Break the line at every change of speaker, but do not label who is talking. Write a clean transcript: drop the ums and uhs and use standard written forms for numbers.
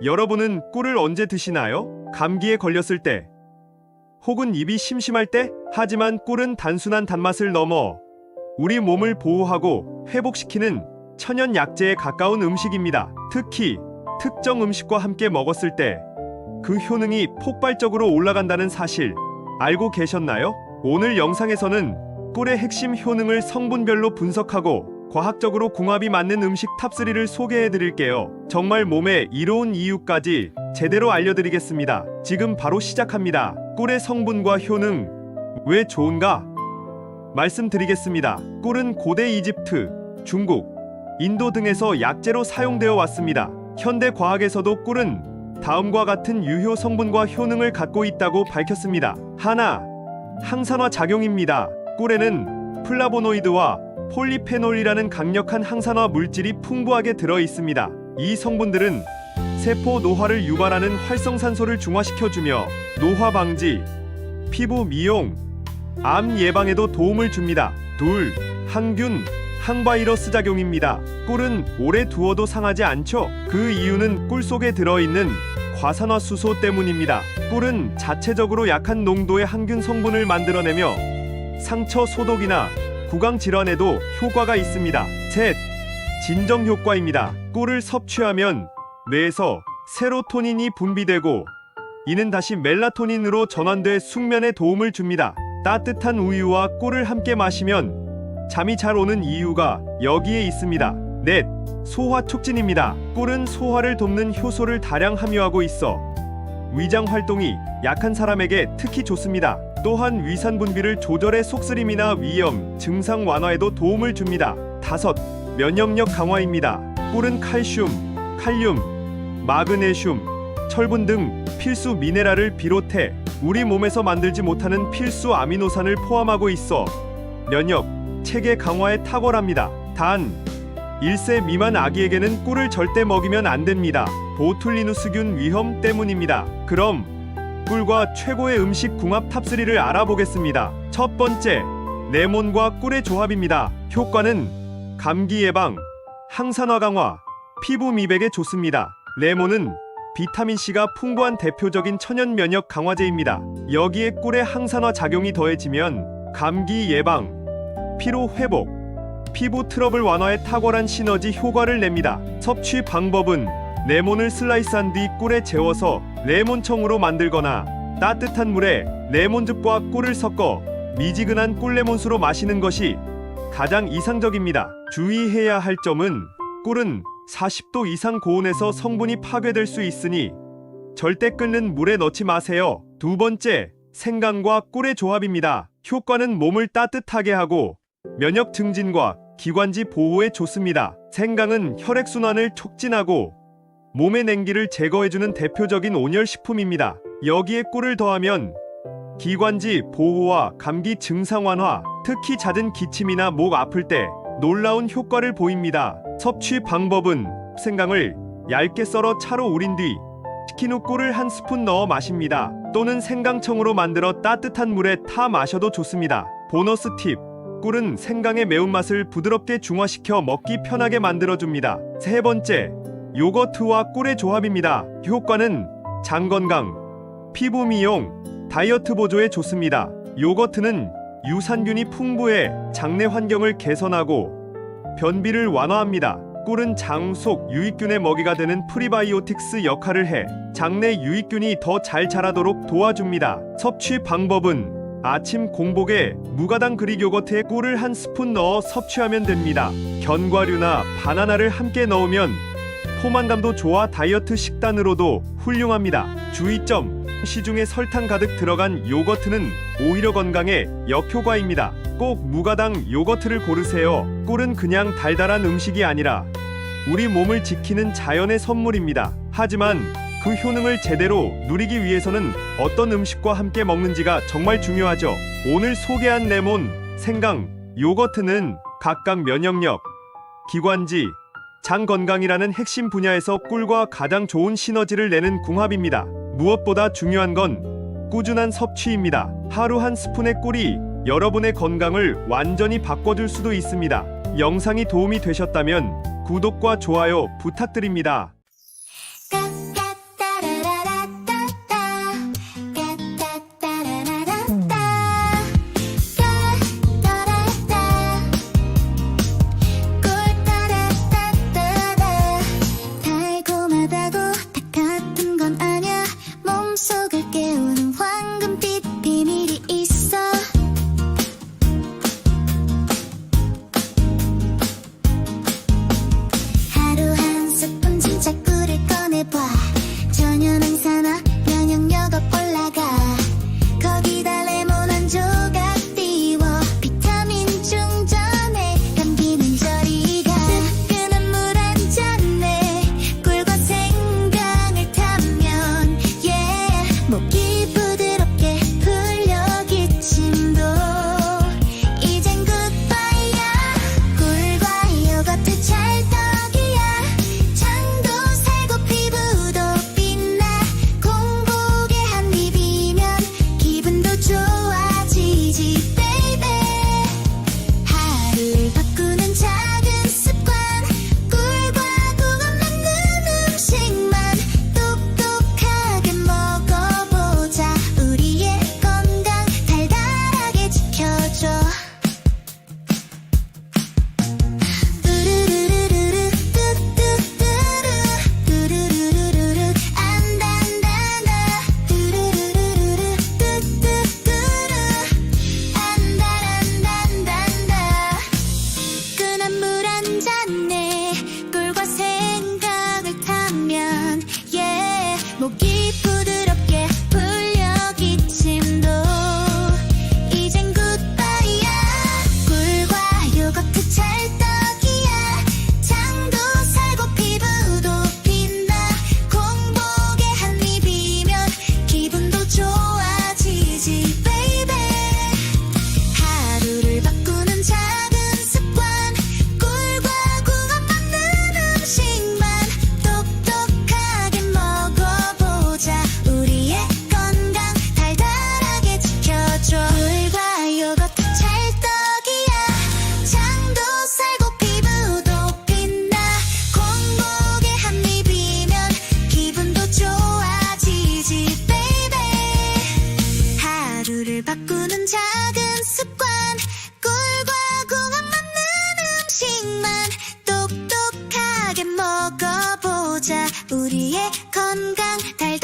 여러분은 꿀을 언제 드시나요? 감기에 걸렸을 때, 혹은 입이 심심할 때? 하지만 꿀은 단순한 단맛을 넘어 우리 몸을 보호하고 회복시키는 천연 약재에 가까운 음식입니다. 특히 특정 음식과 함께 먹었을 때 그 효능이 폭발적으로 올라간다는 사실 알고 계셨나요? 오늘 영상에서는 꿀의 핵심 효능을 성분별로 분석하고 과학적으로 궁합이 맞는 음식 탑3를 소개해 드릴게요. 정말 몸에 이로운 이유까지 제대로 알려드리겠습니다. 지금 바로 시작합니다. 꿀의 성분과 효능, 왜 좋은가? 말씀드리겠습니다. 꿀은 고대 이집트, 중국, 인도 등에서 약재로 사용되어 왔습니다. 현대 과학에서도 꿀은 다음과 같은 유효 성분과 효능을 갖고 있다고 밝혔습니다. 하나, 항산화 작용입니다. 꿀에는 플라보노이드와 폴리페놀이라는 강력한 항산화 물질이 풍부하게 들어 있습니다. 이 성분들은 세포 노화를 유발하는 활성산소를 중화시켜주며 노화 방지, 피부 미용, 암 예방에도 도움을 줍니다. 둘, 항균, 항바이러스 작용입니다. 꿀은 오래 두어도 상하지 않죠. 그 이유는 꿀 속에 들어있는 과산화수소 때문입니다. 꿀은 자체적으로 약한 농도의 항균 성분을 만들어내며 상처 소독이나 구강 질환에도 효과가 있습니다. 셋, 진정 효과입니다. 꿀을 섭취하면 뇌에서 세로토닌이 분비되고 이는 다시 멜라토닌으로 전환돼 숙면에 도움을 줍니다. 따뜻한 우유와 꿀을 함께 마시면 잠이 잘 오는 이유가 여기에 있습니다. 넷, 소화 촉진입니다. 꿀은 소화를 돕는 효소를 다량 함유하고 있어 위장 활동이 약한 사람에게 특히 좋습니다. 또한 위산 분비를 조절해 속쓰림이나 위염, 증상 완화에도 도움을 줍니다. 다섯, 면역력 강화입니다. 꿀은 칼슘, 칼륨, 마그네슘, 철분 등 필수 미네랄을 비롯해 우리 몸에서 만들지 못하는 필수 아미노산을 포함하고 있어 면역, 체계 강화에 탁월합니다. 단, 1세 미만 아기에게는 꿀을 절대 먹이면 안 됩니다. 보툴리누스균 위험 때문입니다. 그럼 꿀과 최고의 음식 궁합 탑3를 알아보겠습니다. 첫 번째, 레몬과 꿀의 조합입니다. 효과는 감기 예방, 항산화 강화, 피부 미백에 좋습니다. 레몬은 비타민C가 풍부한 대표적인 천연 면역 강화제입니다. 여기에 꿀의 항산화 작용이 더해지면 감기 예방, 피로 회복, 피부 트러블 완화에 탁월한 시너지 효과를 냅니다. 섭취 방법은 레몬을 슬라이스한 뒤 꿀에 재워서 레몬청으로 만들거나 따뜻한 물에 레몬즙과 꿀을 섞어 미지근한 꿀레몬수로 마시는 것이 가장 이상적입니다. 주의해야 할 점은 꿀은 40도 이상 고온에서 성분이 파괴될 수 있으니 절대 끓는 물에 넣지 마세요. 두 번째, 생강과 꿀의 조합입니다. 효과는 몸을 따뜻하게 하고 면역 증진과 기관지 보호에 좋습니다. 생강은 혈액순환을 촉진하고 몸의 냉기를 제거해주는 대표적인 온열식품입니다. 여기에 꿀을 더하면 기관지 보호와 감기 증상 완화, 특히 잦은 기침이나 목 아플 때 놀라운 효과를 보입니다. 섭취 방법은 생강을 얇게 썰어 차로 우린 뒤 식힌 후 꿀을 한 스푼 넣어 마십니다. 또는 생강청으로 만들어 따뜻한 물에 타 마셔도 좋습니다. 보너스 팁, 꿀은 생강의 매운맛을 부드럽게 중화시켜 먹기 편하게 만들어줍니다. 세 번째, 요거트와 꿀의 조합입니다. 효과는 장 건강, 피부 미용, 다이어트 보조에 좋습니다. 요거트는 유산균이 풍부해 장내 환경을 개선하고 변비를 완화합니다. 꿀은 장 속 유익균의 먹이가 되는 프리바이오틱스 역할을 해 장내 유익균이 더 잘 자라도록 도와줍니다. 섭취 방법은 아침 공복에 무가당 그릭 요거트에 꿀을 한 스푼 넣어 섭취하면 됩니다. 견과류나 바나나를 함께 넣으면 포만감도 좋아 다이어트 식단으로도 훌륭합니다. 주의점, 시중에 설탕 가득 들어간 요거트는 오히려 건강에 역효과입니다. 꼭 무가당 요거트를 고르세요. 꿀은 그냥 달달한 음식이 아니라 우리 몸을 지키는 자연의 선물입니다. 하지만 그 효능을 제대로 누리기 위해서는 어떤 음식과 함께 먹는지가 정말 중요하죠. 오늘 소개한 레몬, 생강, 요거트는 각각 면역력, 기관지, 장 건강이라는 핵심 분야에서 꿀과 가장 좋은 시너지를 내는 궁합입니다. 무엇보다 중요한 건 꾸준한 섭취입니다. 하루 한 스푼의 꿀이 여러분의 건강을 완전히 바꿔줄 수도 있습니다. 영상이 도움이 되셨다면 구독과 좋아요 부탁드립니다.
깜깜 깜짝 꿀을 꺼내봐. 전혀 항산화 면역력업 올라가. 거기다 레몬 한 조각 띄워. 비타민 충전해. 감기는 저리 가. 뜨끈한 물 한 잔에 꿀과 생강을 타면 목이 부드럽게 풀려 기침도 이젠 굿바이야. 꿀과 요거트 찰떡이야. 장도 살고 피부도 빛나. 공복에 한 입이면 기분도 좋아지지 베이베. 하루를 바꾸는 작은 습관. 꿀과 국어 먹는 음식만 똑똑하게 먹어보자. 우리의 건강 달달하게 지켜줘. 뚜루루루루루 뚜뚜뚜루 뚜루루루루루 안단단다. 뚜루루루루루 뚜뚜뚜루 안단단단단다. 뜨끈한 물 한 잔에 꿀과 생강을 타면 목이 부드럽게 풀려 기침도 이젠 굿바이야. 꿀과 요거트 찰떡이야. 장도 살고 피부도 빛나. 공복에 한 입이면 기분도 좋아지지 베이베. 하루를 바꾸는 작은 습관. 꿀과 국어 먹는 음식만 똑똑하게 먹어보자. 우리의 건강 달달하게 지켜줘. 꿀과 요거트 찰떡이야. 장도 살고 피부도 빛나. 공복에 한 입이면 기분도 좋아지지 베이베. 하루를 바꾸는 작은 습관. 꿀과 국어 먹는 음식만 똑똑하게 먹어보자. 우리의 건강 달달